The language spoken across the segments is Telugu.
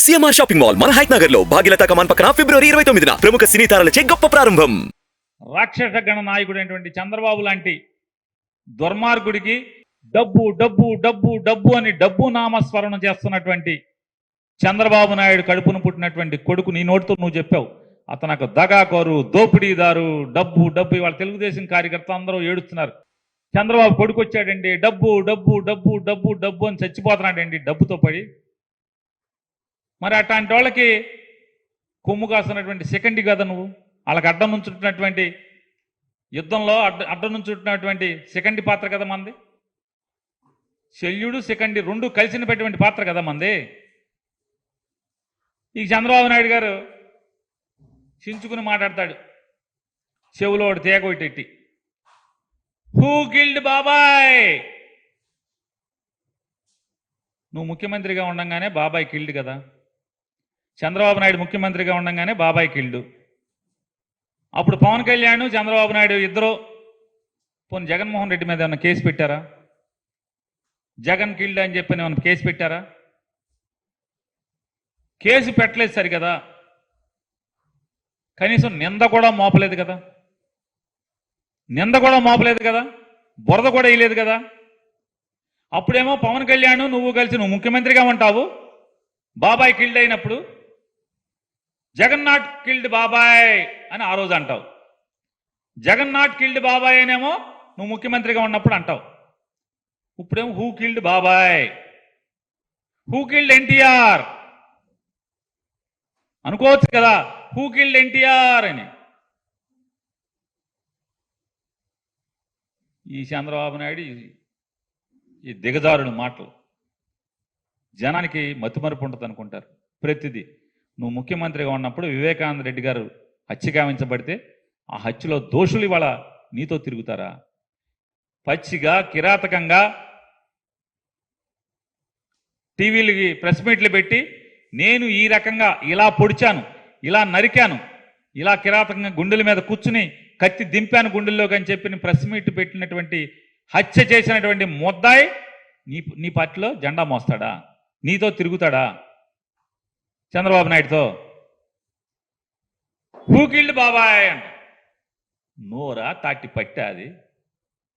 సిఎంఆర్ షాపింగ్ మాల్ మన హైట్ నగర్ లో భాగ్యలతా కమాన్ పక్కన ఫిబ్రవరి 29న ప్రముఖ సినీ తారలచే గొప్ప ప్రారంభం. రాక్షస గణ నాయకుడైనటువంటి చంద్రబాబు లాంటి దుర్మార్గుడికి డబ్బు డబ్బు డబ్బు డబ్బు అని డబ్బు నామస్మరణ చేస్తున్నటువంటి చంద్రబాబు నాయుడు కడుపును పుట్టినటువంటి కొడుకు నీ నోటితో నువ్వు చెప్పావు. అతను దగాకోరు, దోపిడీదారు, డబ్బు డబ్బు. ఇవాళ తెలుగుదేశం కార్యకర్తలు అందరూ ఏడుస్తున్నారు. చంద్రబాబు కొడుకు వచ్చాడండి, డబ్బు డబ్బు డబ్బు డబ్బు డబ్బు అని చచ్చిపోతున్నాడండి డబ్బుతో పడి. మరి అట్లాంటి వాళ్ళకి కొమ్ము కాస్తున్నటువంటి సెకండ్ కదా నువ్వు. వాళ్ళకి అడ్డం నుంచుంటున్నటువంటి యుద్ధంలో అడ్డం నుంచుంటున్నటువంటి సెకండ్ పాత్ర కదా మంది. శల్యుడు సెకండ్ రెండు కలిసిన పెట్టినటువంటి పాత్ర కదా మంది. ఈ చంద్రబాబు నాయుడు గారు చించుకుని మాట్లాడతాడు, చెవులో ఒకటి తేగొట్టెట్టి, హూ కిల్డ్ బాబాయ్. నువ్వు ముఖ్యమంత్రిగా ఉండంగానే బాబాయ్ కిల్డ్ కదా. చంద్రబాబు నాయుడు ముఖ్యమంత్రిగా ఉండంగానే బాబాయ్ కిల్డు. అప్పుడు పవన్ కళ్యాణ్, చంద్రబాబు నాయుడు ఇద్దరు పోనీ జగన్మోహన్ రెడ్డి మీద ఏమన్నా కేసు పెట్టారా? జగన్ కిల్డ్ అని చెప్పి ఏమన్నా కేసు పెట్టారా? కేసు పెట్టలేదు సరి కదా, కనీసం నింద కూడా మోపలేదు కదా. నింద కూడా మోపలేదు కదా, బురద కూడా వేయలేదు కదా. అప్పుడేమో పవన్ కళ్యాణ్ నువ్వు కలిసి నువ్వు ముఖ్యమంత్రిగా ఉంటావు, బాబాయ్ కిల్డ్ అయినప్పుడు జగన్ నాట్ కిల్డ్ బాబాయ్ అని ఆ రోజు అంటావు. జగన్ నాట్ కిల్డ్ బాబాయ్ అనేమో నువ్వు ముఖ్యమంత్రిగా ఉన్నప్పుడు అంటావు. ఇప్పుడేమో హూ కిల్డ్ బాబాయ్, హూ కిల్డ్ ఎన్టీఆర్ అనుకోవచ్చు కదా, హూ కిల్డ్ ఎన్టీఆర్ అని. ఈ చంద్రబాబు నాయుడు ఈ దిగజారుడు మాటలు జనానికి మతిమరుపు ఉంటుంది అనుకుంటారు. ప్రతిదీ నువ్వు ముఖ్యమంత్రిగా ఉన్నప్పుడు వివేకానంద రెడ్డి గారు హత్య గావించబడితే ఆ హత్యలో దోషులు ఇవాళ నీతో తిరుగుతారా? పచ్చిగా కిరాతకంగా టీవీలకి ప్రెస్ మీట్లు పెట్టి నేను ఈ రకంగా ఇలా పొడిచాను, ఇలా నరికాను, ఇలా కిరాతకంగా గుండెల మీద కూర్చుని కత్తి దింపాను గుండెల్లోకి అని చెప్పి ప్రెస్ మీట్ పెట్టినటువంటి హత్య చేసినటువంటి ముద్దాయి నీ పార్టీలో జెండా మోస్తాడా? నీతో తిరుగుతాడా చంద్రబాబు నాయుడుతో? హూ కిల్డ్ బాబాయ్ అంట. నోరా తాటి పట్టా అది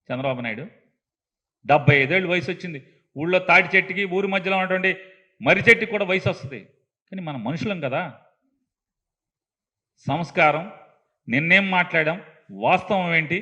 చంద్రబాబు నాయుడు. 75 ఏళ్ళు వయసు వచ్చింది. ఊళ్ళో తాటి చెట్టుకి ఊరి మధ్యలో ఉన్నటువంటి మర్రి చెట్టుకి కూడా వయసు వస్తుంది. కానీ మనం మనుషులం కదా. సంస్కారం, నిన్నేం మాట్లాడాం, వాస్తవం ఏంటి,